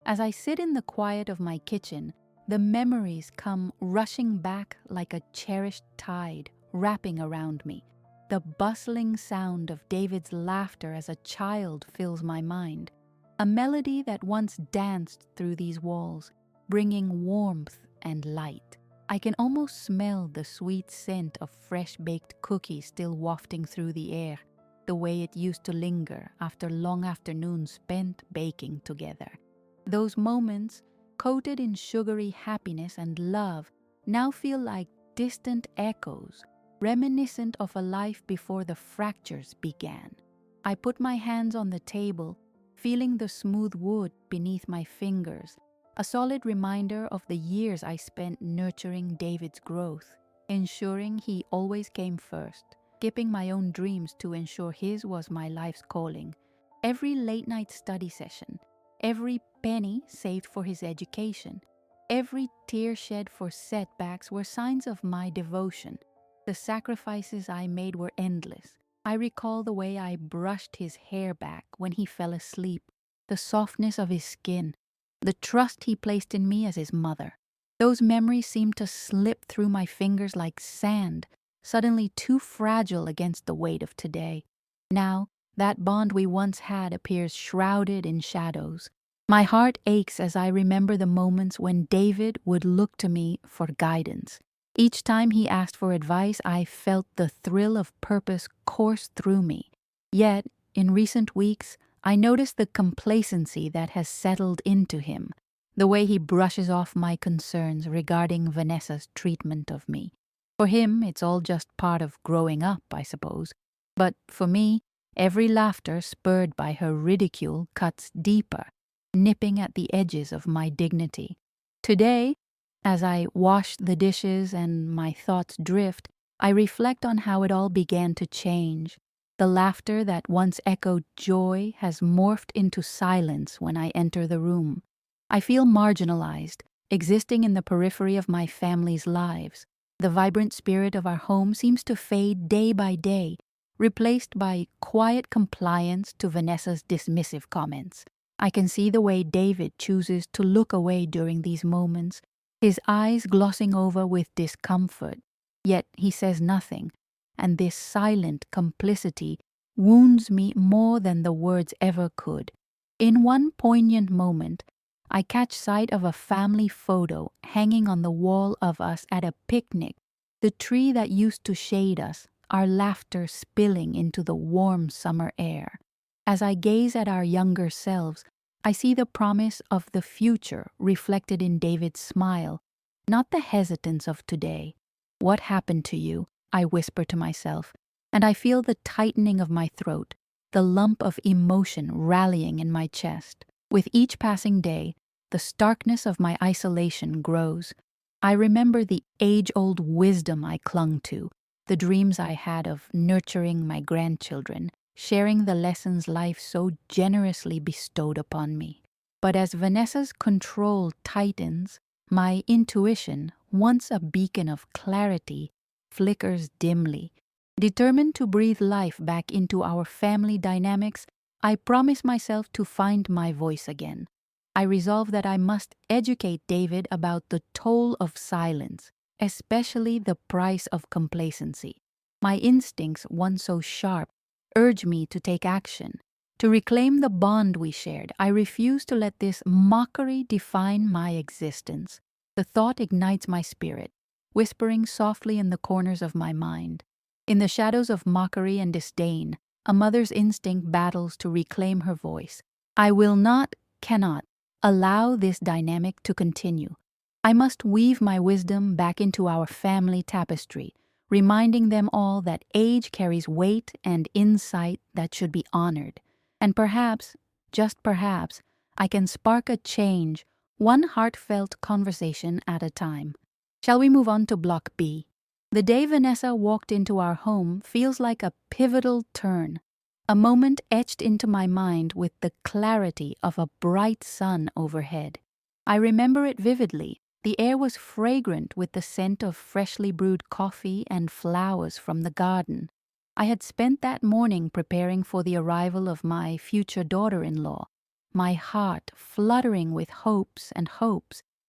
As I sit in the quiet of my kitchen, the memories come rushing back like a cherished tide, wrapping around me. The bustling sound of David's laughter as a child fills my mind, a melody that once danced through these walls, bringing warmth and light. I can almost smell the sweet scent of fresh-baked cookies still wafting through the air, the way it used to linger after long afternoons spent baking together. Those moments, coated in sugary happiness and love, now feel like distant echoes, reminiscent of a life before the fractures began. I put my hands on the table, feeling the smooth wood beneath my fingers, a solid reminder of the years I spent nurturing David's growth, ensuring he always came first, skipping my own dreams to ensure his was my life's calling. Every late-night study session, every penny saved for his education, every tear shed for setbacks were signs of my devotion. The sacrifices I made were endless. I recall the way I brushed his hair back when he fell asleep, the softness of his skin, the trust he placed in me as his mother. Those memories seemed to slip through my fingers like sand, suddenly too fragile against the weight of today. Now, that bond we once had appears shrouded in shadows. My heart aches as I remember the moments when David would look to me for guidance. Each time he asked for advice, I felt the thrill of purpose course through me. Yet, in recent weeks, I noticed the complacency that has settled into him, the way he brushes off my concerns regarding Vanessa's treatment of me. For him, it's all just part of growing up, I suppose. But for me, every laughter spurred by her ridicule cuts deeper, nipping at the edges of my dignity. Today, as I wash the dishes and my thoughts drift, I reflect on how it all began to change. The laughter that once echoed joy has morphed into silence when I enter the room. I feel marginalized, existing in the periphery of my family's lives. The vibrant spirit of our home seems to fade day by day, replaced by quiet compliance to Vanessa's dismissive comments. I can see the way David chooses to look away during these moments, his eyes glossing over with discomfort, yet he says nothing, and this silent complicity wounds me more than the words ever could. In one poignant moment, I catch sight of a family photo hanging on the wall of us at a picnic, the tree that used to shade us, our laughter spilling into the warm summer air. As I gaze at our younger selves, I see the promise of the future reflected in David's smile, not the hesitance of today. "What happened to you?" I whisper to myself, and I feel the tightening of my throat, the lump of emotion rallying in my chest. With each passing day, the starkness of my isolation grows. I remember the age-old wisdom I clung to, the dreams I had of nurturing my grandchildren, sharing the lessons life so generously bestowed upon me. But as Vanessa's control tightens, my intuition, once a beacon of clarity, flickers dimly. Determined to breathe life back into our family dynamics, I promise myself to find my voice again. I resolve that I must educate David about the toll of silence, especially the price of complacency. My instincts, once so sharp, urge me to take action. To reclaim the bond we shared, I refuse to let this mockery define my existence. The thought ignites my spirit, whispering softly in the corners of my mind. In the shadows of mockery and disdain, a mother's instinct battles to reclaim her voice. I will not, cannot, allow this dynamic to continue. I must weave my wisdom back into our family tapestry, reminding them all that age carries weight and insight that should be honored. And perhaps, just perhaps, I can spark a change, one heartfelt conversation at a time. Shall we move on to Block B? The day Vanessa walked into our home feels like a pivotal turn, a moment etched into my mind with the clarity of a bright sun overhead. I remember it vividly. The air was fragrant with the scent of freshly brewed coffee and flowers from the garden. I had spent that morning preparing for the arrival of my future daughter-in-law, my heart fluttering with hopes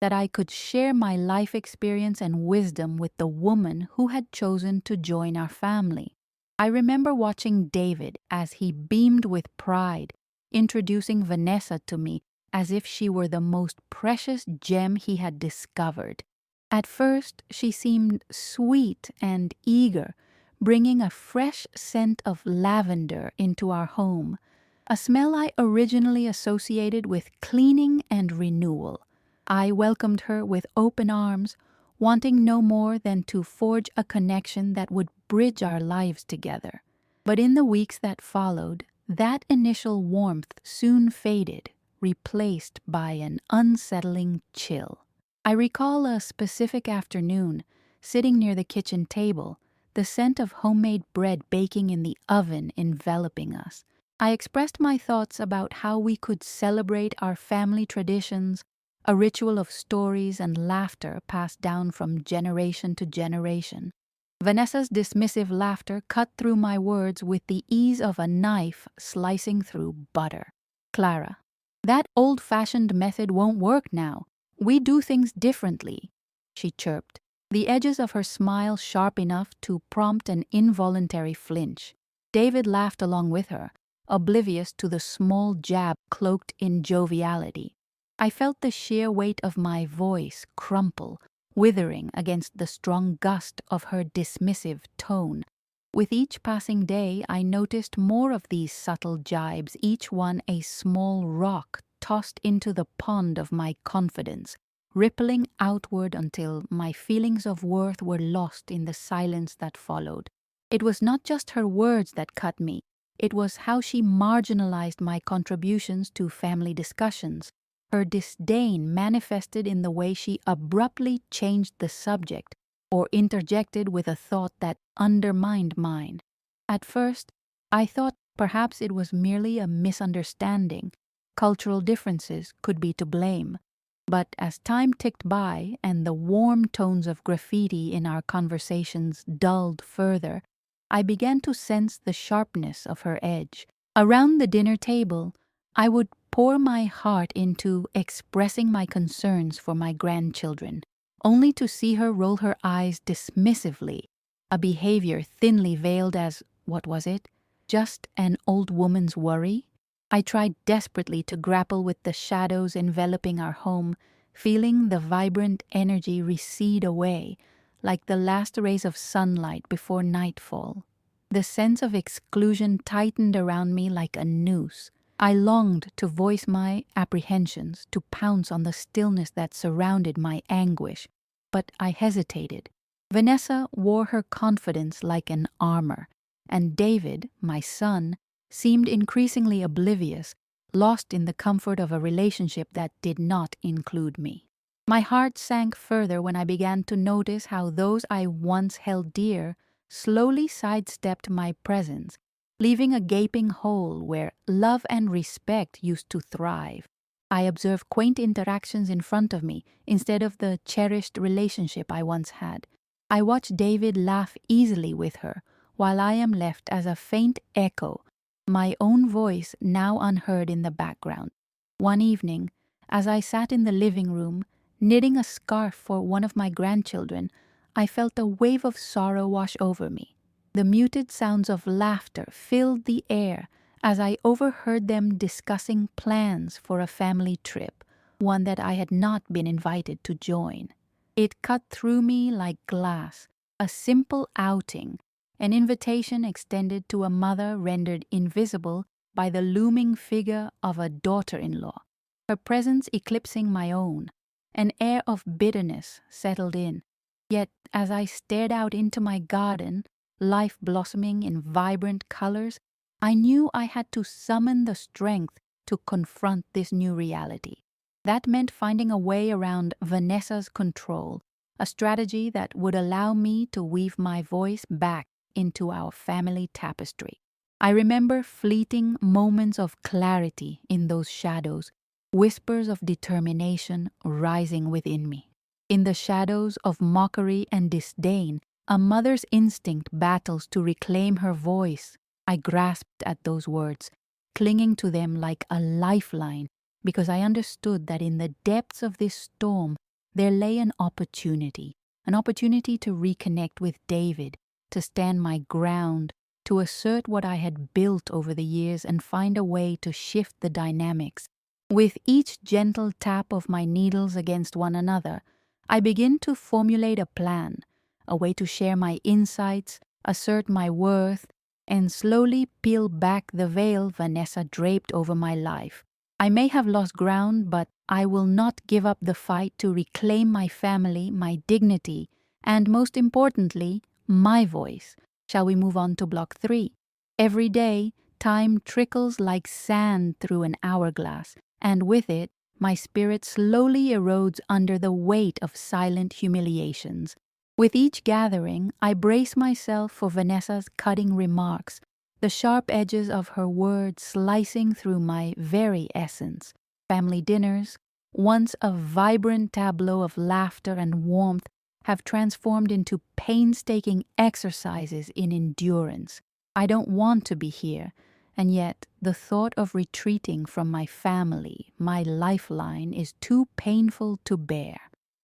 that I could share my life experience and wisdom with the woman who had chosen to join our family. I remember watching David as he beamed with pride, introducing Vanessa to me as if she were the most precious gem he had discovered. At first, she seemed sweet and eager, bringing a fresh scent of lavender into our home, a smell I originally associated with cleaning and renewal. I welcomed her with open arms, wanting no more than to forge a connection that would bridge our lives together. But in the weeks that followed, that initial warmth soon faded, replaced by an unsettling chill. I recall a specific afternoon, sitting near the kitchen table, the scent of homemade bread baking in the oven enveloping us. I expressed my thoughts about how we could celebrate our family traditions, a ritual of stories and laughter passed down from generation to generation. Vanessa's dismissive laughter cut through my words with the ease of a knife slicing through butter. "Clara, that old-fashioned method won't work now. We do things differently," she chirped, the edges of her smile sharp enough to prompt an involuntary flinch. David laughed along with her, oblivious to the small jab cloaked in joviality. I felt the sheer weight of my voice crumple, withering against the strong gust of her dismissive tone. With each passing day, I noticed more of these subtle jibes, each one a small rock tossed into the pond of my confidence, rippling outward until my feelings of worth were lost in the silence that followed. It was not just her words that cut me, it was how she marginalized my contributions to family discussions. Her disdain manifested in the way she abruptly changed the subject or interjected with a thought that undermined mine. At first, I thought perhaps it was merely a misunderstanding. Cultural differences could be to blame. But as time ticked by and the warm tones of graffiti in our conversations dulled further, I began to sense the sharpness of her edge. Around the dinner table, I would pour my heart into expressing my concerns for my grandchildren, only to see her roll her eyes dismissively, a behavior thinly veiled as, what was it, just an old woman's worry? I tried desperately to grapple with the shadows enveloping our home, feeling the vibrant energy recede away, like the last rays of sunlight before nightfall. The sense of exclusion tightened around me like a noose. I longed to voice my apprehensions, to pounce on the stillness that surrounded my anguish, but I hesitated. Vanessa wore her confidence like an armor, and David, my son, seemed increasingly oblivious, lost in the comfort of a relationship that did not include me. My heart sank further when I began to notice how those I once held dear slowly sidestepped my presence, leaving a gaping hole where love and respect used to thrive. I observed quaint interactions in front of me instead of the cherished relationship I once had. I watched David laugh easily with her, while I am left as a faint echo, my own voice now unheard in the background. One evening, as I sat in the living room, knitting a scarf for one of my grandchildren, I felt a wave of sorrow wash over me. The muted sounds of laughter filled the air as I overheard them discussing plans for a family trip, one that I had not been invited to join. It cut through me like glass, a simple outing, an invitation extended to a mother rendered invisible by the looming figure of a daughter-in-law, her presence eclipsing my own. An air of bitterness settled in, yet as I stared out into my garden, life blossoming in vibrant colors, I knew I had to summon the strength to confront this new reality. That meant finding a way around Vanessa's control, a strategy that would allow me to weave my voice back into our family tapestry. I remember fleeting moments of clarity in those shadows, whispers of determination rising within me. In the shadows of mockery and disdain, a mother's instinct battles to reclaim her voice. I grasped at those words, clinging to them like a lifeline, because I understood that in the depths of this storm there lay an opportunity to reconnect with David, to stand my ground, to assert what I had built over the years and find a way to shift the dynamics. With each gentle tap of my needles against one another, I begin to formulate a plan, a way to share my insights, assert my worth, and slowly peel back the veil Vanessa draped over my life. I may have lost ground, but I will not give up the fight to reclaim my family, my dignity, and most importantly, my voice. Shall we move on to block 3? Every day, time trickles like sand through an hourglass, and with it, my spirit slowly erodes under the weight of silent humiliations. With each gathering, I brace myself for Vanessa's cutting remarks, the sharp edges of her words slicing through my very essence. Family dinners, once a vibrant tableau of laughter and warmth, have transformed into painstaking exercises in endurance. I don't want to be here, and yet the thought of retreating from my family, my lifeline, is too painful to bear.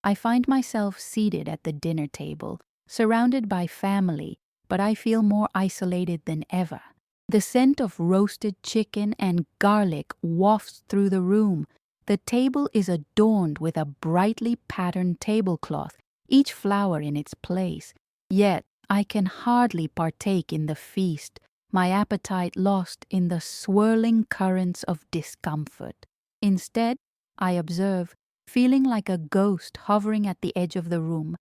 I find myself seated at the dinner table, surrounded by family, but I feel more isolated than ever. The scent of roasted chicken and garlic wafts through the room. The table is adorned with a brightly patterned tablecloth, each flower in its place. Yet I can hardly partake in the feast, my appetite lost in the swirling currents of discomfort. Instead, I observe, feeling like a ghost hovering at the edge of the room,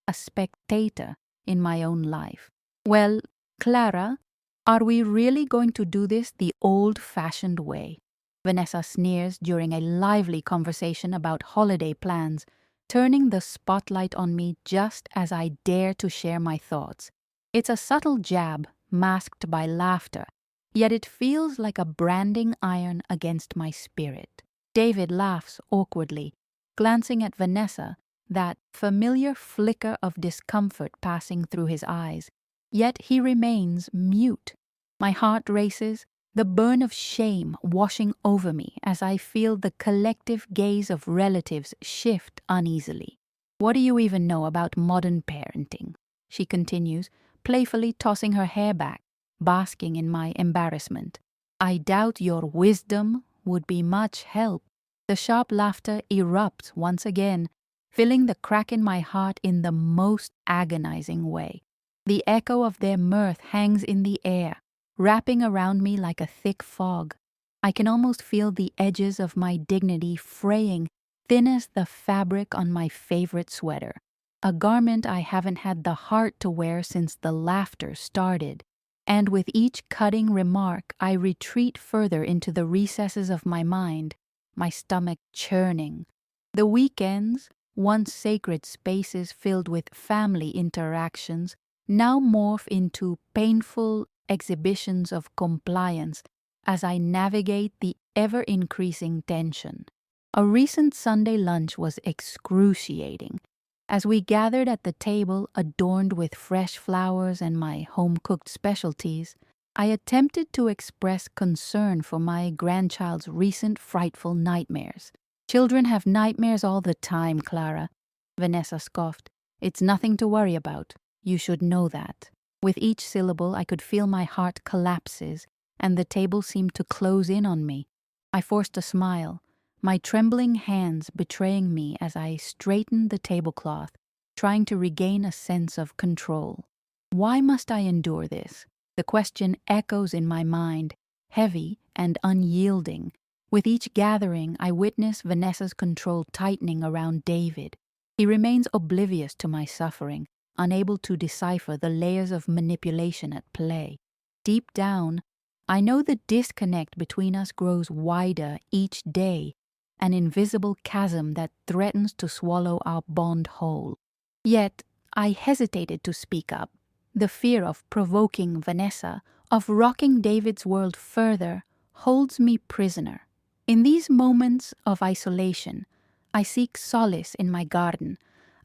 a spectator in my own life. Well, Clara, are we really going to do this the old-fashioned way? Vanessa sneers during a lively conversation about holiday plans, turning the spotlight on me just as I dare to share my thoughts. It's a subtle jab, masked by laughter, yet it feels like a branding iron against my spirit. David laughs awkwardly, glancing at Vanessa, that familiar flicker of discomfort passing through his eyes, yet he remains mute. My heart races, the burn of shame washing over me as I feel the collective gaze of relatives shift uneasily. What do you even know about modern parenting? She continues, playfully tossing her hair back, basking in my embarrassment. I doubt your wisdom would be much help. The sharp laughter erupts once again, filling the crack in my heart in the most agonizing way. The echo of their mirth hangs in the air, wrapping around me like a thick fog. I can almost feel the edges of my dignity fraying, thin as the fabric on my favorite sweater, a garment I haven't had the heart to wear since the laughter started. And with each cutting remark, I retreat further into the recesses of my mind, my stomach churning. The weekends, once sacred spaces filled with family interactions, now morph into painful exhibitions of compliance as I navigate the ever-increasing tension. A recent Sunday lunch was excruciating. As we gathered at the table adorned with fresh flowers and my home-cooked specialties, I attempted to express concern for my grandchild's recent frightful nightmares. Children have nightmares all the time, Clara, Vanessa scoffed. It's nothing to worry about. You should know that. With each syllable, I could feel my heart collapses, and the table seemed to close in on me. I forced a smile, my trembling hands betraying me as I straightened the tablecloth, trying to regain a sense of control. Why must I endure this? The question echoes in my mind, heavy and unyielding. With each gathering, I witness Vanessa's control tightening around David. He remains oblivious to my suffering, unable to decipher the layers of manipulation at play. Deep down, I know the disconnect between us grows wider each day, an invisible chasm that threatens to swallow our bond whole. Yet, I hesitated to speak up. The fear of provoking Vanessa, of rocking David's world further, holds me prisoner. In these moments of isolation, I seek solace in my garden.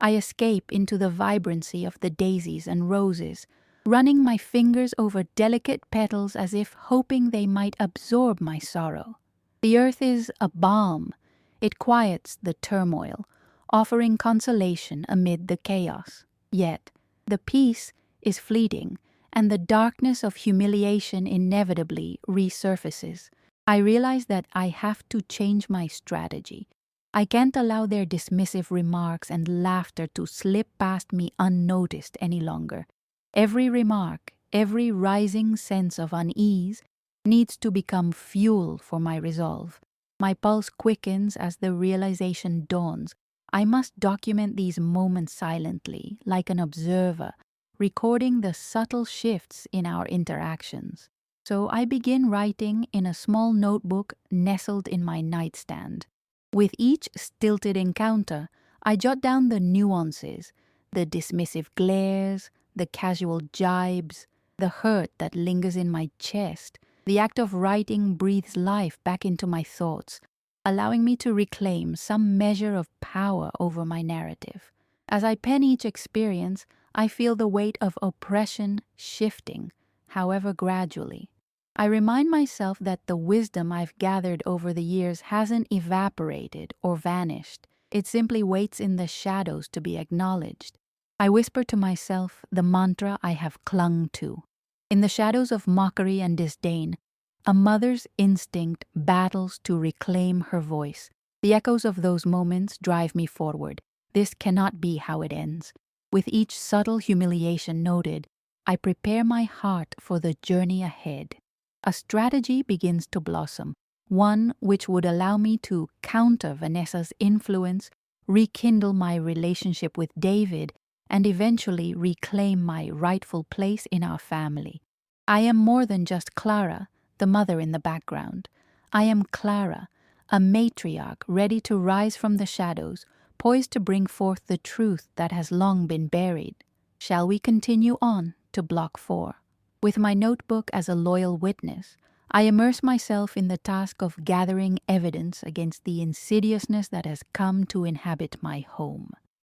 I escape into the vibrancy of the daisies and roses, running my fingers over delicate petals as if hoping they might absorb my sorrow. The earth is a balm. It quiets the turmoil, offering consolation amid the chaos. Yet, the peace is fleeting, and the darkness of humiliation inevitably resurfaces. I realize that I have to change my strategy. I can't allow their dismissive remarks and laughter to slip past me unnoticed any longer. Every remark, every rising sense of unease, needs to become fuel for my resolve. My pulse quickens as the realization dawns. I must document these moments silently, like an observer, recording the subtle shifts in our interactions. So I begin writing in a small notebook nestled in my nightstand. With each stilted encounter, I jot down the nuances, the dismissive glares, the casual jibes, the hurt that lingers in my chest. The act of writing breathes life back into my thoughts, allowing me to reclaim some measure of power over my narrative. As I pen each experience, I feel the weight of oppression shifting, however gradually. I remind myself that the wisdom I've gathered over the years hasn't evaporated or vanished. It simply waits in the shadows to be acknowledged. I whisper to myself the mantra I have clung to. In the shadows of mockery and disdain, a mother's instinct battles to reclaim her voice. The echoes of those moments drive me forward. This cannot be how it ends. With each subtle humiliation noted, I prepare my heart for the journey ahead. A strategy begins to blossom, one which would allow me to counter Vanessa's influence, rekindle my relationship with David, and eventually reclaim my rightful place in our family. I am more than just Clara, the mother in the background. I am Clara, a matriarch ready to rise from the shadows, poised to bring forth the truth that has long been buried. Shall we continue on to Block 4? With my notebook as a loyal witness, I immerse myself in the task of gathering evidence against the insidiousness that has come to inhabit my home.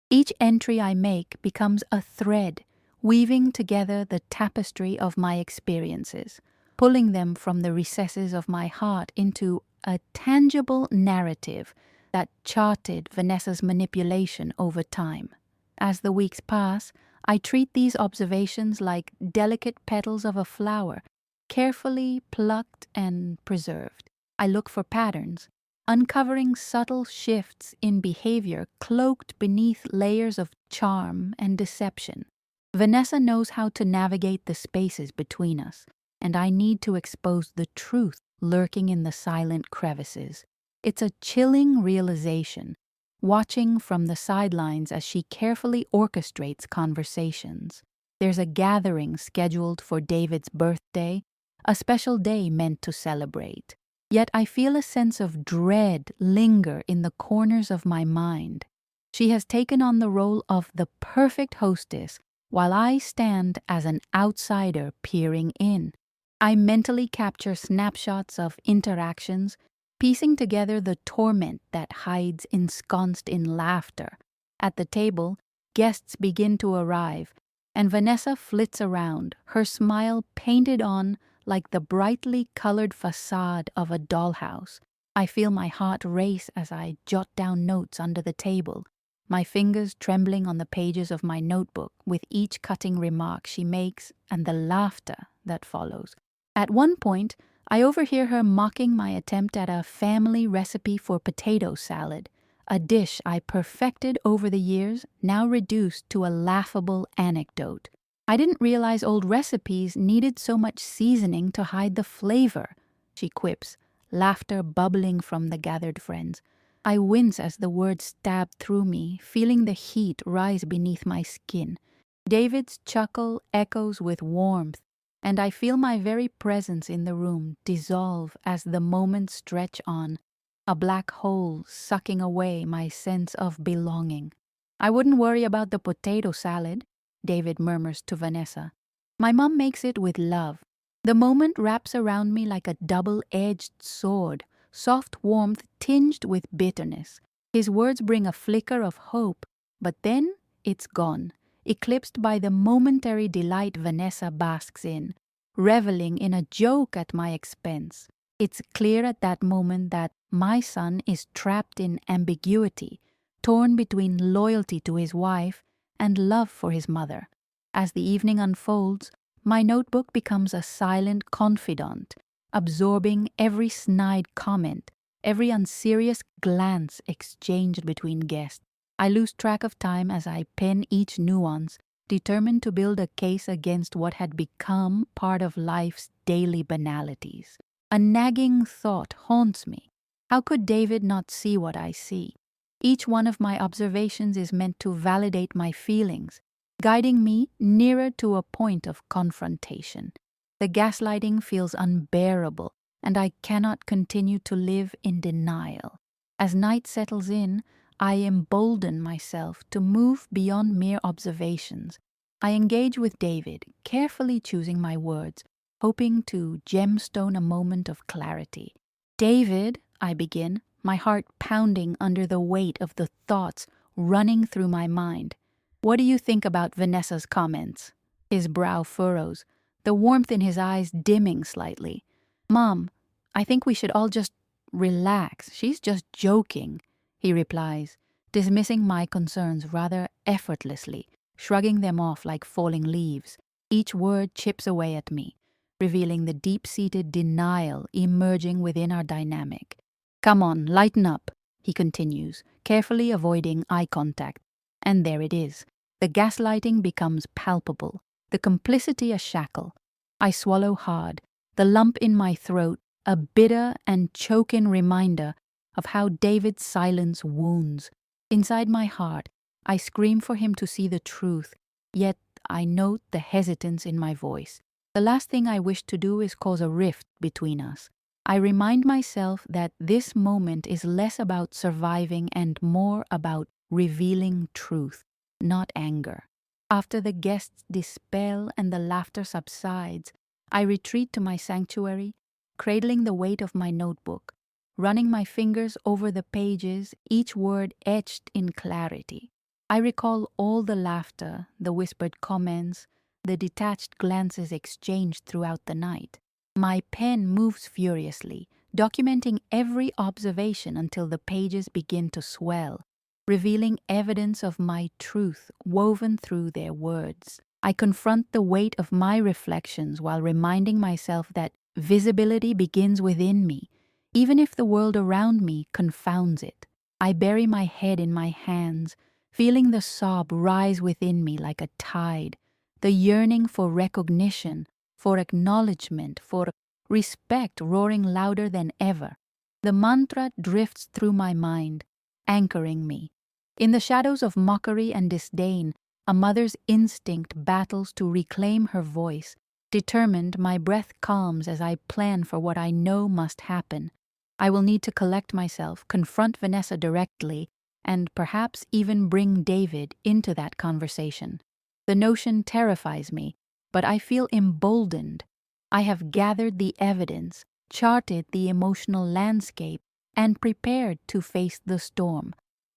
Each entry I make becomes a thread, weaving together the tapestry of my experiences, pulling them from the recesses of my heart into a tangible narrative that charted Vanessa's manipulation over time. As the weeks pass, I treat these observations like delicate petals of a flower, carefully plucked and preserved. I look for patterns, uncovering subtle shifts in behavior cloaked beneath layers of charm and deception. Vanessa knows how to navigate the spaces between us, and I need to expose the truth lurking in the silent crevices. It's a chilling realization, watching from the sidelines as she carefully orchestrates conversations. There's a gathering scheduled for David's birthday, a special day meant to celebrate. Yet I feel a sense of dread linger in the corners of my mind. She has taken on the role of the perfect hostess, while I stand as an outsider peering in. I mentally capture snapshots of interactions, piecing together the torment that hides ensconced in laughter. At the table, guests begin to arrive, and Vanessa flits around, her smile painted on like the brightly colored facade of a dollhouse. I feel my heart race as I jot down notes under the table, my fingers trembling on the pages of my notebook with each cutting remark she makes and the laughter that follows. At one point, I overhear her mocking my attempt at a family recipe for potato salad, a dish I perfected over the years, now reduced to a laughable anecdote. I didn't realize old recipes needed so much seasoning to hide the flavor, she quips, laughter bubbling from the gathered friends. I wince as the words stab through me, feeling the heat rise beneath my skin. David's chuckle echoes with warmth, and I feel my very presence in the room dissolve as the moments stretch on, a black hole sucking away my sense of belonging. I wouldn't worry about the potato salad, David murmurs to Vanessa. My mom makes it with love. The moment wraps around me like a double-edged sword, soft warmth tinged with bitterness. His words bring a flicker of hope, but then it's gone, eclipsed by the momentary delight Vanessa basks in, reveling in a joke at my expense. It's clear at that moment that my son is trapped in ambiguity, torn between loyalty to his wife and love for his mother. As the evening unfolds, my notebook becomes a silent confidant, absorbing every snide comment, every unserious glance exchanged between guests. I lose track of time as I pen each nuance, determined to build a case against what had become part of life's daily banalities. A nagging thought haunts me. How could David not see what I see? Each one of my observations is meant to validate my feelings, guiding me nearer to a point of confrontation. The gaslighting feels unbearable, and I cannot continue to live in denial. As night settles in, I embolden myself to move beyond mere observations. I engage with David, carefully choosing my words, hoping to gemstone a moment of clarity. "David," I begin, my heart pounding under the weight of the thoughts running through my mind. "What do you think about Vanessa's comments?" His brow furrows, the warmth in his eyes dimming slightly. "Mom, I think we should all just relax. She's just joking," he replies, dismissing my concerns rather effortlessly, shrugging them off like falling leaves. Each word chips away at me, revealing the deep-seated denial emerging within our dynamic. "Come on, lighten up," he continues, carefully avoiding eye contact. And there it is. The gaslighting becomes palpable, the complicity a shackle. I swallow hard, the lump in my throat a bitter and choking reminder of how David's silence wounds. Inside my heart, I scream for him to see the truth, yet I note the hesitance in my voice. The last thing I wish to do is cause a rift between us. I remind myself that this moment is less about surviving and more about revealing truth, not anger. After the guests dispel and the laughter subsides, I retreat to my sanctuary, cradling the weight of my notebook, running my fingers over the pages, each word etched in clarity. I recall all the laughter, the whispered comments, the detached glances exchanged throughout the night. My pen moves furiously, documenting every observation until the pages begin to swell, revealing evidence of my truth woven through their words. I confront the weight of my reflections while reminding myself that visibility begins within me, even if the world around me confounds it. I bury my head in my hands, feeling the sob rise within me like a tide, the yearning for recognition, for acknowledgement, for respect roaring louder than ever. The mantra drifts through my mind, anchoring me. In the shadows of mockery and disdain, a mother's instinct battles to reclaim her voice. Determined, my breath calms as I plan for what I know must happen. I will need to collect myself, confront Vanessa directly, and perhaps even bring David into that conversation. The notion terrifies me, but I feel emboldened. I have gathered the evidence, charted the emotional landscape, and prepared to face the storm.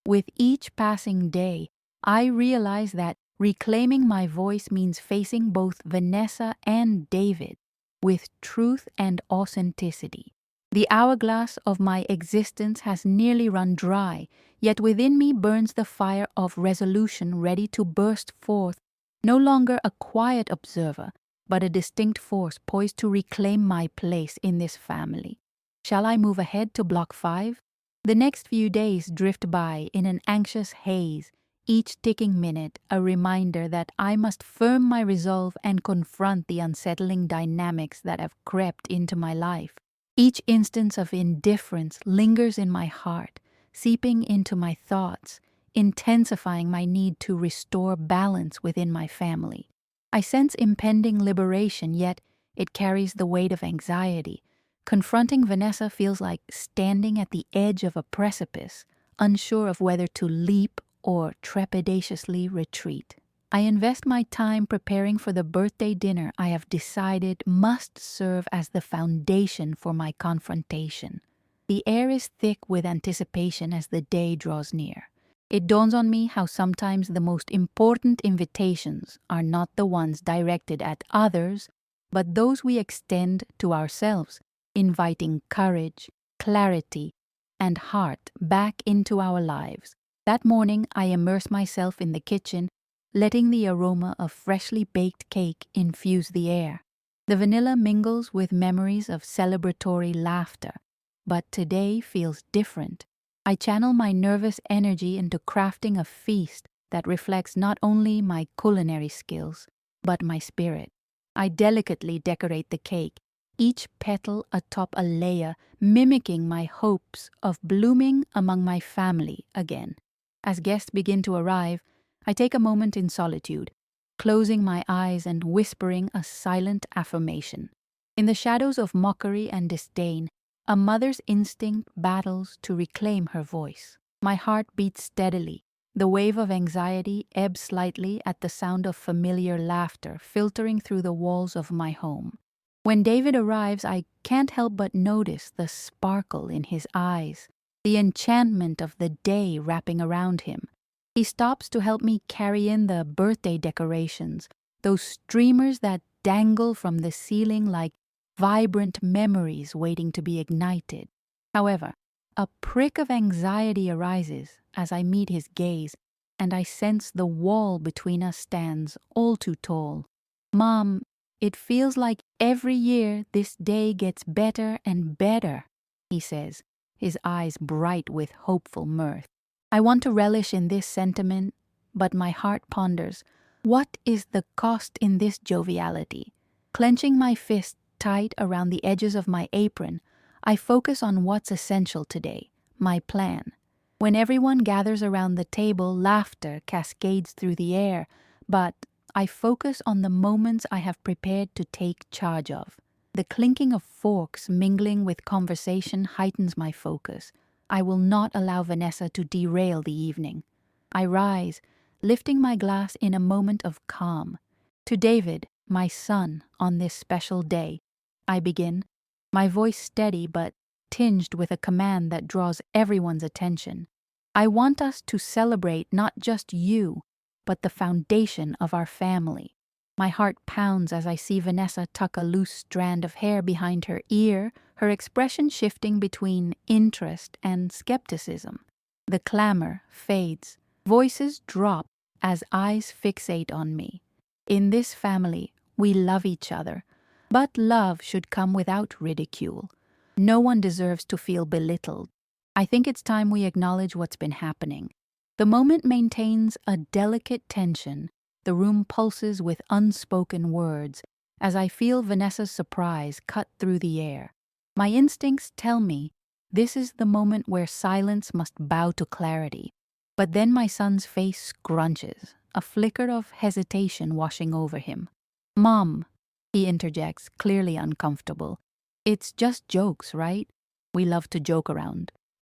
With each passing day, I realize that reclaiming my voice means facing both Vanessa and David with truth and authenticity. The hourglass of my existence has nearly run dry, yet within me burns the fire of resolution ready to burst forth, no longer a quiet observer, but a distinct force poised to reclaim my place in this family. Shall I move ahead to Block 5? The next few days drift by in an anxious haze, each ticking minute a reminder that I must firm my resolve and confront the unsettling dynamics that have crept into my life. Each instance of indifference lingers in my heart, seeping into my thoughts, intensifying my need to restore balance within my family. I sense impending liberation, yet it carries the weight of anxiety. Confronting Vanessa feels like standing at the edge of a precipice, unsure of whether to leap or trepidatiously retreat. I invest my time preparing for the birthday dinner I have decided must serve as the foundation for my confrontation. The air is thick with anticipation as the day draws near. it dawns on me how sometimes the most important invitations are not the ones directed at others, but those we extend to ourselves, inviting courage, clarity, and heart back into our lives. That morning, I immerse myself in the kitchen, letting the aroma of freshly baked cake infuse the air. The vanilla mingles with memories of celebratory laughter, but today feels different. I channel my nervous energy into crafting a feast that reflects not only my culinary skills, but my spirit. I delicately decorate the cake, each petal atop a layer, mimicking my hopes of blooming among my family again. As guests begin to arrive, I take a moment in solitude, closing my eyes and whispering a silent affirmation. In the shadows of mockery and disdain, a mother's instinct battles to reclaim her voice. My heart beats steadily. The wave of anxiety ebbs slightly at the sound of familiar laughter filtering through the walls of my home. When David arrives, I can't help but notice the sparkle in his eyes, the enchantment of the day wrapping around him. He stops to help me carry in the birthday decorations, those streamers that dangle from the ceiling like vibrant memories waiting to be ignited. However, a prick of anxiety arises as I meet his gaze, and I sense the wall between us stands all too tall. "Mom, it feels like every year this day gets better and better," he says, his eyes bright with hopeful mirth. I want to relish in this sentiment, but my heart ponders, what is the cost in this joviality? Clenching my fist tight around the edges of my apron, I focus on what's essential today, my plan. When everyone gathers around the table, laughter cascades through the air, but I focus on the moments I have prepared to take charge of. The clinking of forks mingling with conversation heightens my focus. I will not allow Vanessa to derail the evening. I rise, lifting my glass in a moment of calm. To David, my son, on this special day, I begin, my voice steady but tinged with a command that draws everyone's attention. I want us to celebrate not just you, but the foundation of our family. My heart pounds as I see Vanessa tuck a loose strand of hair behind her ear, her expression shifting between interest and skepticism. The clamor fades. Voices drop as eyes fixate on me. In this family, we love each other, but love should come without ridicule. No one deserves to feel belittled. I think it's time we acknowledge what's been happening. The moment maintains a delicate tension. The room pulses with unspoken words as I feel Vanessa's surprise cut through the air. My instincts tell me this is the moment where silence must bow to clarity. But then my son's face scrunches, a flicker of hesitation washing over him. "Mom," he interjects, clearly uncomfortable. "It's just jokes, right? We love to joke around."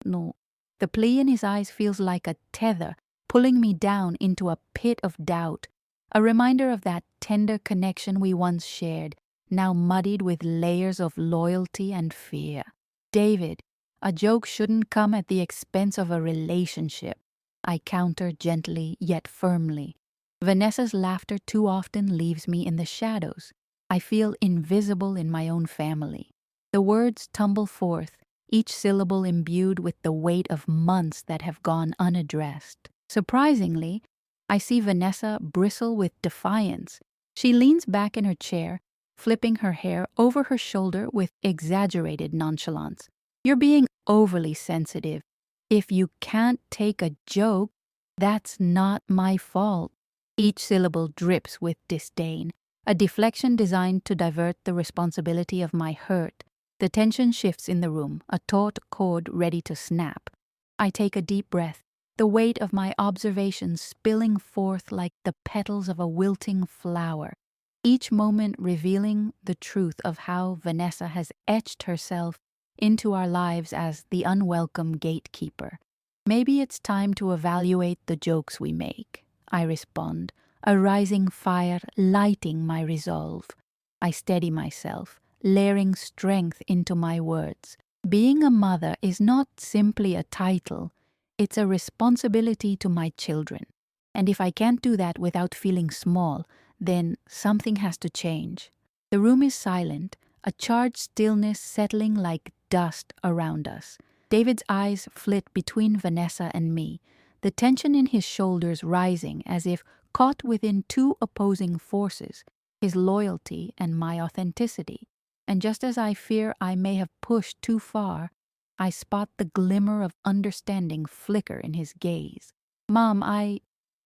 No. The plea in his eyes feels like a tether, pulling me down into a pit of doubt, a reminder of that tender connection we once shared, now muddied with layers of loyalty and fear. "David, a joke shouldn't come at the expense of a relationship," I counter gently yet firmly. Vanessa's laughter too often leaves me in the shadows. I feel invisible in my own family. The words tumble forth, each syllable imbued with the weight of months that have gone unaddressed. Surprisingly, I see Vanessa bristle with defiance. She leans back in her chair, flipping her hair over her shoulder with exaggerated nonchalance. "You're being overly sensitive. If you can't take a joke, that's not my fault." Each syllable drips with disdain, a deflection designed to divert the responsibility of my hurt. The tension shifts in the room, a taut cord ready to snap. I take a deep breath, the weight of my observations spilling forth like the petals of a wilting flower, each moment revealing the truth of how Vanessa has etched herself into our lives as the unwelcome gatekeeper. "Maybe it's time to evaluate the jokes we make," I respond, a rising fire lighting my resolve. I steady myself, layering strength into my words. Being a mother is not simply a title, It's a responsibility to my children. And if I can't do that without feeling small, then something has to change. The room is silent, a charged stillness settling like dust around us. David's eyes flit between Vanessa and me, the tension in his shoulders rising as if caught within two opposing forces, his loyalty and my authenticity. And just as I fear I may have pushed too far, I spot the glimmer of understanding flicker in his gaze. Mom,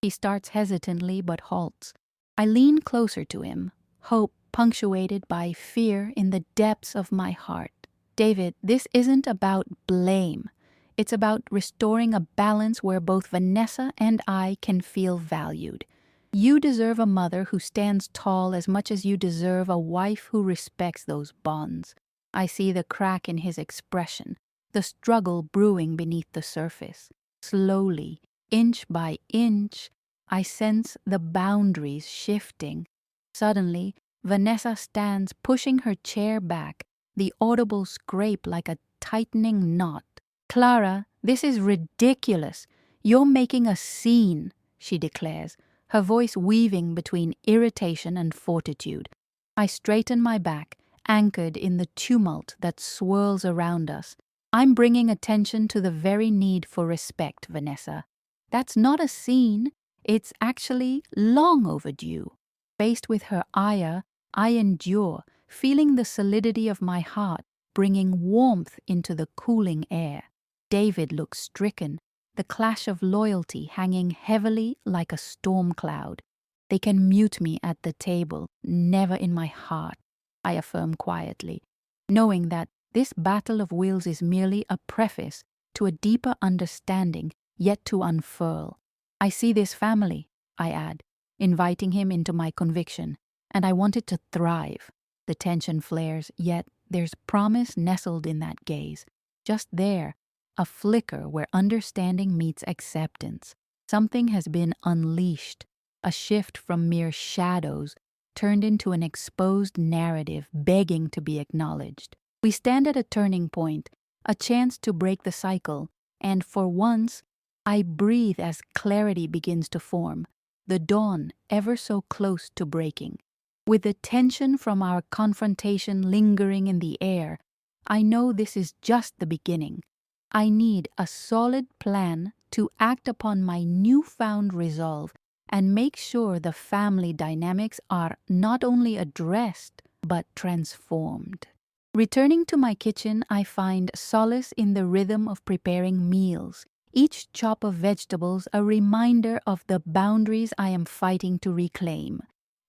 He starts hesitantly but halts. I lean closer to him, hope punctuated by fear in the depths of my heart. David, this isn't about blame. It's about restoring a balance where both Vanessa and I can feel valued. You deserve a mother who stands tall as much as you deserve a wife who respects those bonds. I see the crack in his expression, the struggle brewing beneath the surface. Slowly, inch by inch, I sense the boundaries shifting. Suddenly, Vanessa stands, pushing her chair back, the audible scrape like a tightening knot. Clara, this is ridiculous. You're making a scene, she declares, her voice weaving between irritation and fortitude. I straighten my back, anchored in the tumult that swirls around us. I'm bringing attention to the very need for respect, Vanessa. That's not a scene. It's actually long overdue. Faced with her ire, I endure, feeling the solidity of my heart, bringing warmth into the cooling air. David looks stricken, the clash of loyalty hanging heavily like a storm cloud. They can mute me at the table, never in my heart, I affirm quietly, knowing that this battle of wills is merely a preface to a deeper understanding yet to unfurl. I see this family, I add, inviting him into my conviction, and I want it to thrive. The tension flares, yet there's promise nestled in that gaze. Just there, a flicker where understanding meets acceptance. Something has been unleashed, a shift from mere shadows turned into an exposed narrative begging to be acknowledged. We stand at a turning point, a chance to break the cycle, and for once, I breathe as clarity begins to form, the dawn ever so close to breaking. With the tension from our confrontation lingering in the air, I know this is just the beginning. I need a solid plan to act upon my newfound resolve and make sure the family dynamics are not only addressed, but transformed. Returning to my kitchen, I find solace in the rhythm of preparing meals, each chop of vegetables a reminder of the boundaries I am fighting to reclaim.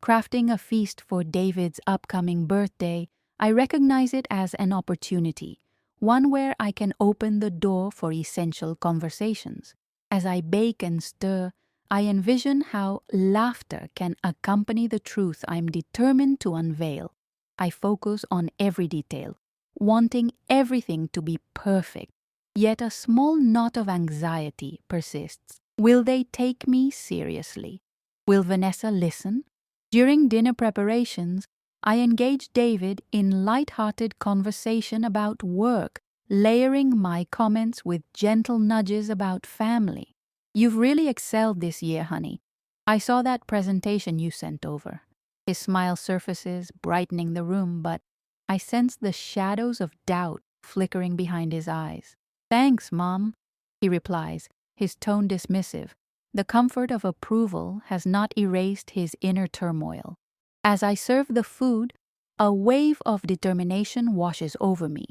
Crafting a feast for David's upcoming birthday, I recognize it as an opportunity, one where I can open the door for essential conversations. As I bake and stir, I envision how laughter can accompany the truth I'm determined to unveil. I focus on every detail, wanting everything to be perfect. Yet a small knot of anxiety persists. Will they take me seriously? Will Vanessa listen? During dinner preparations, I engage David in light-hearted conversation about work, layering my comments with gentle nudges about family. You've really excelled this year, honey. I saw that presentation you sent over. His smile surfaces, brightening the room, but I sense the shadows of doubt flickering behind his eyes. Thanks, Mom, he replies, his tone dismissive. The comfort of approval has not erased his inner turmoil. As I serve the food, a wave of determination washes over me.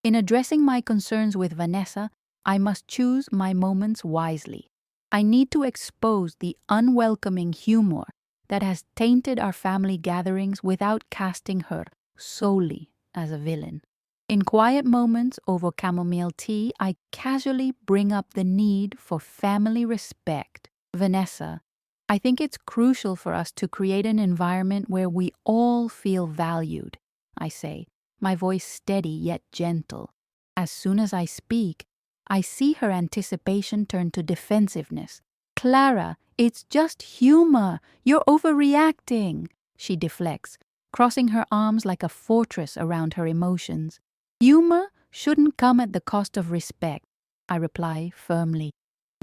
In addressing my concerns with Vanessa, I must choose my moments wisely. I need to expose the unwelcoming humor that has tainted our family gatherings without casting her solely as a villain. In quiet moments over chamomile tea, I casually bring up the need for family respect. Vanessa, I think it's crucial for us to create an environment where we all feel valued, I say, my voice steady yet gentle. As soon as I speak, I see her anticipation turn to defensiveness. Clara, it's just humor. You're overreacting, she deflects, crossing her arms like a fortress around her emotions. Humor shouldn't come at the cost of respect, I reply firmly.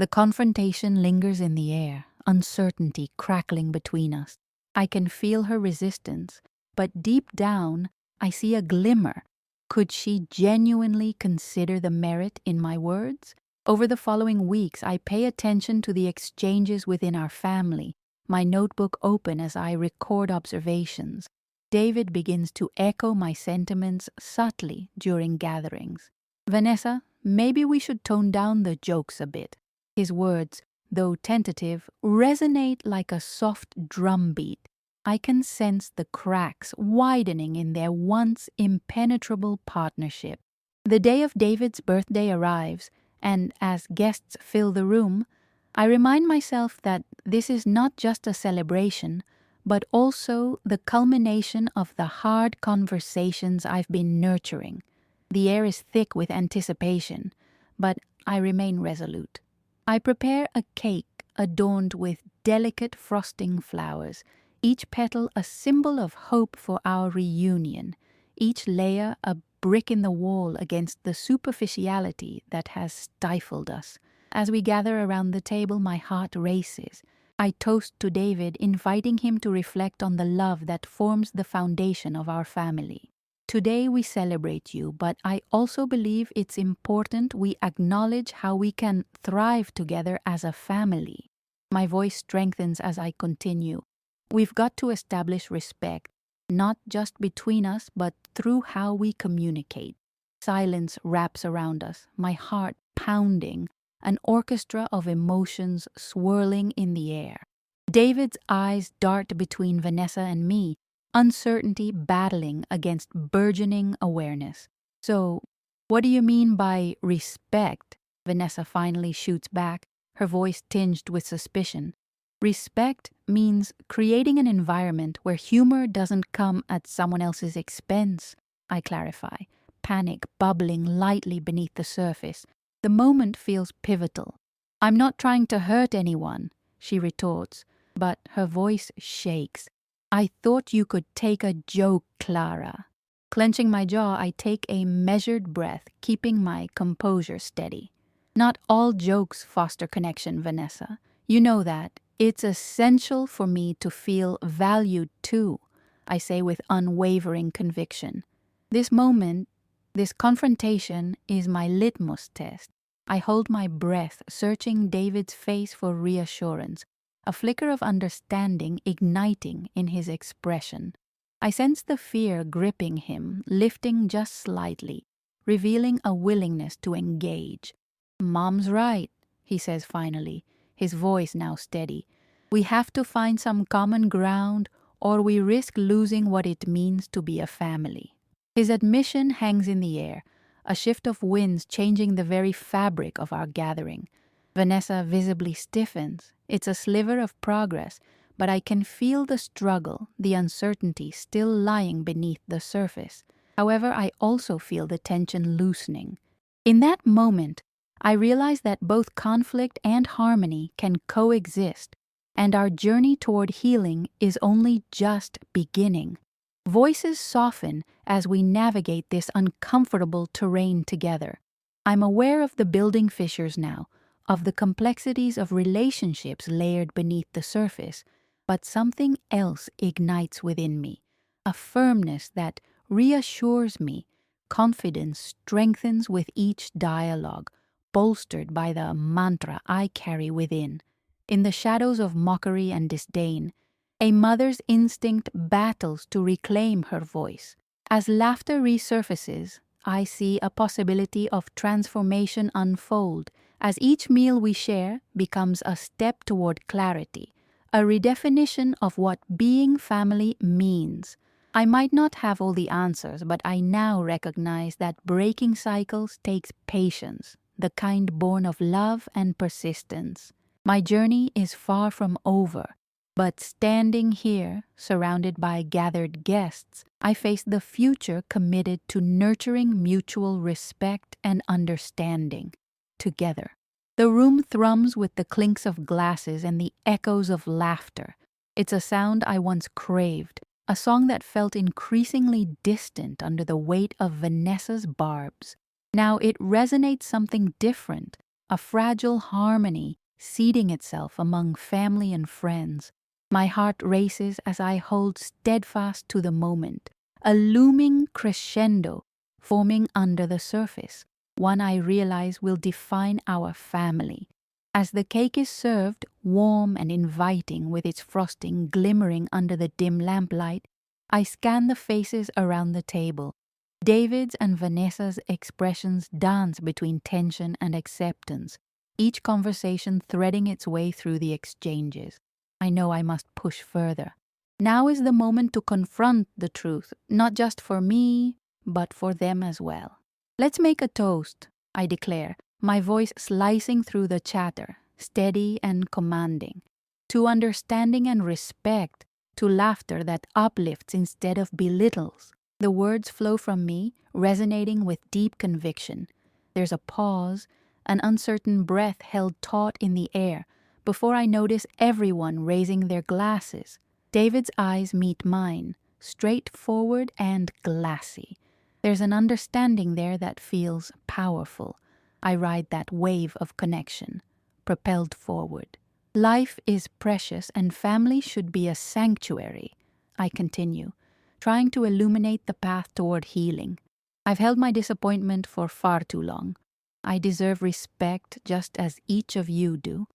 The confrontation lingers in the air, uncertainty crackling between us. I can feel her resistance, but deep down, I see a glimmer. Could she genuinely consider the merit in my words? Over the following weeks, I pay attention to the exchanges within our family, my notebook open as I record observations. David begins to echo my sentiments subtly during gatherings. "Vanessa, maybe we should tone down the jokes a bit." His words, though tentative, resonate like a soft drum beat. I can sense the cracks widening in their once impenetrable partnership. The day of David's birthday arrives, and as guests fill the room, I remind myself that this is not just a celebration, but also the culmination of the hard conversations I've been nurturing. The air is thick with anticipation, but I remain resolute. I prepare a cake adorned with delicate frosting flowers, each petal a symbol of hope for our reunion, each layer a brick in the wall against the superficiality that has stifled us. As we gather around the table, my heart races. I toast to David, inviting him to reflect on the love that forms the foundation of our family. Today we celebrate you, but I also believe it's important we acknowledge how we can thrive together as a family. My voice strengthens as I continue. We've got to establish respect, not just between us, but through how we communicate. Silence wraps around us, my heart pounding, an orchestra of emotions swirling in the air. David's eyes dart between Vanessa and me, uncertainty battling against burgeoning awareness. "So, what do you mean by respect?" Vanessa finally shoots back, her voice tinged with suspicion. "Respect means creating an environment where humor doesn't come at someone else's expense," I clarify, panic bubbling lightly beneath the surface. The moment feels pivotal. "I'm not trying to hurt anyone," she retorts, but her voice shakes. "I thought you could take a joke, Clara." Clenching my jaw, I take a measured breath, keeping my composure steady. "Not all jokes foster connection, Vanessa. You know that. It's essential for me to feel valued too," I say with unwavering conviction. This moment, this confrontation, is my litmus test. I hold my breath, searching David's face for reassurance, a flicker of understanding igniting in his expression. I sense the fear gripping him, lifting just slightly, revealing a willingness to engage. "Mom's right," he says finally, his voice now steady. "We have to find some common ground, or we risk losing what it means to be a family." His admission hangs in the air, a shift of winds changing the very fabric of our gathering. Vanessa visibly stiffens. It's a sliver of progress, but I can feel the struggle, the uncertainty still lying beneath the surface. However, I also feel the tension loosening. In that moment, I realize that both conflict and harmony can coexist, and our journey toward healing is only just beginning. Voices soften as we navigate this uncomfortable terrain together. I'm aware of the building fissures now, of the complexities of relationships layered beneath the surface, but something else ignites within me, a firmness that reassures me. Confidence strengthens with each dialogue, bolstered by the mantra I carry within. In the shadows of mockery and disdain, a mother's instinct battles to reclaim her voice. As laughter resurfaces, I see a possibility of transformation unfold, as each meal we share becomes a step toward clarity, a redefinition of what being family means. I might not have all the answers, but I now recognize that breaking cycles takes patience, the kind born of love and persistence. My journey is far from over, but standing here, surrounded by gathered guests, I face the future committed to nurturing mutual respect and understanding together. The room thrums with the clinks of glasses and the echoes of laughter. It's a sound I once craved, a song that felt increasingly distant under the weight of Vanessa's barbs. Now it resonates something different, a fragile harmony seeding itself among family and friends. My heart races as I hold steadfast to the moment, a looming crescendo forming under the surface, one I realize will define our family. As the cake is served, warm and inviting with its frosting glimmering under the dim lamplight, I scan the faces around the table. David's and Vanessa's expressions dance between tension and acceptance, each conversation threading its way through the exchanges. I know I must push further. Now is the moment to confront the truth, not just for me, but for them as well. Let's make a toast, I declare, my voice slicing through the chatter, steady and commanding, to understanding and respect, to laughter that uplifts instead of belittles. The words flow from me, resonating with deep conviction. There's a pause, an uncertain breath held taut in the air, before I notice everyone raising their glasses. David's eyes meet mine, straightforward and glassy. There's an understanding there that feels powerful. I ride that wave of connection, propelled forward. Life is precious and family should be a sanctuary, I continue, trying to illuminate the path toward healing. I've held my disappointment for far too long. I deserve respect just as each of you do.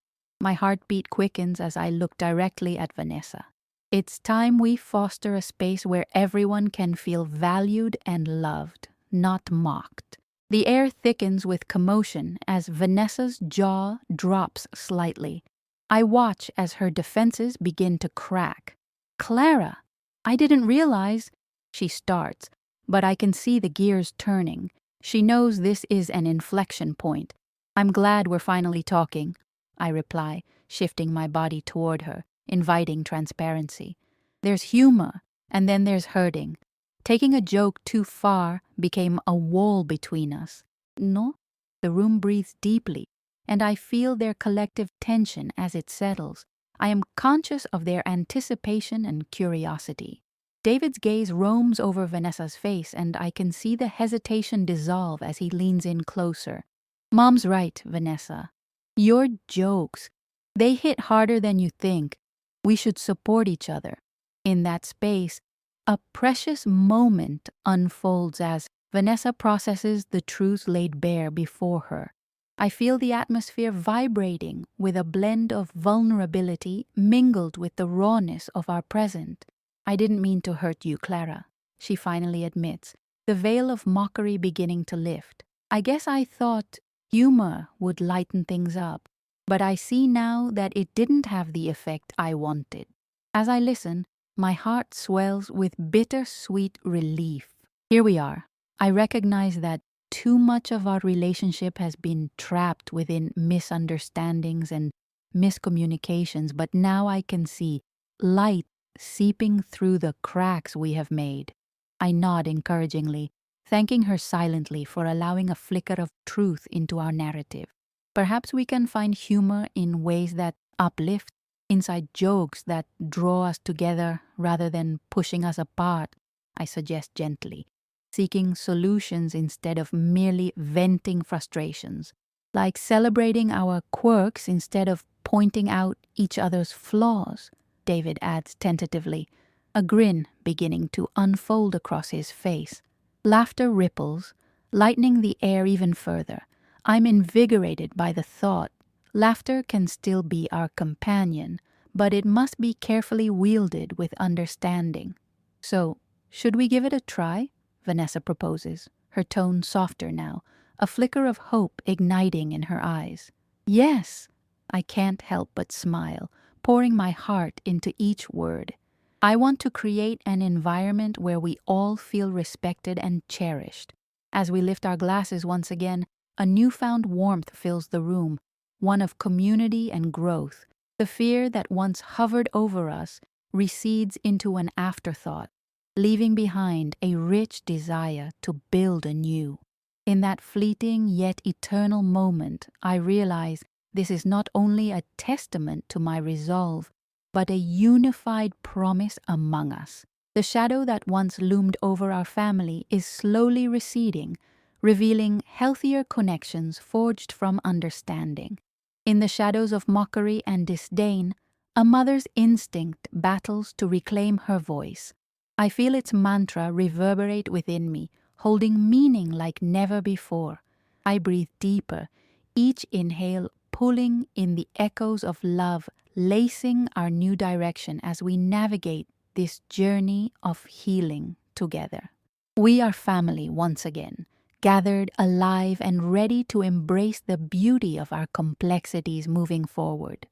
My heartbeat quickens as I look directly at Vanessa. It's time we foster a space where everyone can feel valued and loved, not mocked. The air thickens with commotion as Vanessa's jaw drops slightly. I watch as her defenses begin to crack. "Clara, I didn't realize," she starts, but I can see the gears turning. She knows this is an inflection point. "I'm glad we're finally talking," I reply, shifting my body toward her, inviting transparency. There's humor, and then there's hurting. Taking a joke too far became a wall between us. No? The room breathes deeply, and I feel their collective tension as it settles. I am conscious of their anticipation and curiosity. David's gaze roams over Vanessa's face, and I can see the hesitation dissolve as he leans in closer. "Mom's right, Vanessa. Your jokes, they hit harder than you think. We should support each other." In that space, a precious moment unfolds as Vanessa processes the truths laid bare before her. I feel the atmosphere vibrating with a blend of vulnerability mingled with the rawness of our present. "I didn't mean to hurt you, Clara," she finally admits, the veil of mockery beginning to lift. "I guess I thought humor would lighten things up, but I see now that it didn't have the effect I wanted." As I listen, my heart swells with bittersweet relief. Here we are. I recognize that too much of our relationship has been trapped within misunderstandings and miscommunications, but now I can see light seeping through the cracks we have made. I nod encouragingly, thanking her silently for allowing a flicker of truth into our narrative. Perhaps we can find humor in ways that uplift, inside jokes that draw us together rather than pushing us apart, I suggest gently, seeking solutions instead of merely venting frustrations, like celebrating our quirks instead of pointing out each other's flaws, David adds tentatively, a grin beginning to unfold across his face. Laughter ripples, lightening the air even further. I'm invigorated by the thought. Laughter can still be our companion, but it must be carefully wielded with understanding. "So, should we give it a try?" Vanessa proposes, her tone softer now, a flicker of hope igniting in her eyes. "Yes," I can't help but smile, pouring my heart into each word. I want to create an environment where we all feel respected and cherished. As we lift our glasses once again, a newfound warmth fills the room, one of community and growth. The fear that once hovered over us recedes into an afterthought, leaving behind a rich desire to build anew. In that fleeting yet eternal moment, I realize this is not only a testament to my resolve, but a unified promise among us. The shadow that once loomed over our family is slowly receding, revealing healthier connections forged from understanding. In the shadows of mockery and disdain, a mother's instinct battles to reclaim her voice. I feel its mantra reverberate within me, holding meaning like never before. I breathe deeper, each inhale pulling in the echoes of love, lacing our new direction as we navigate this journey of healing together. We are family once again, gathered, alive, and ready to embrace the beauty of our complexities moving forward.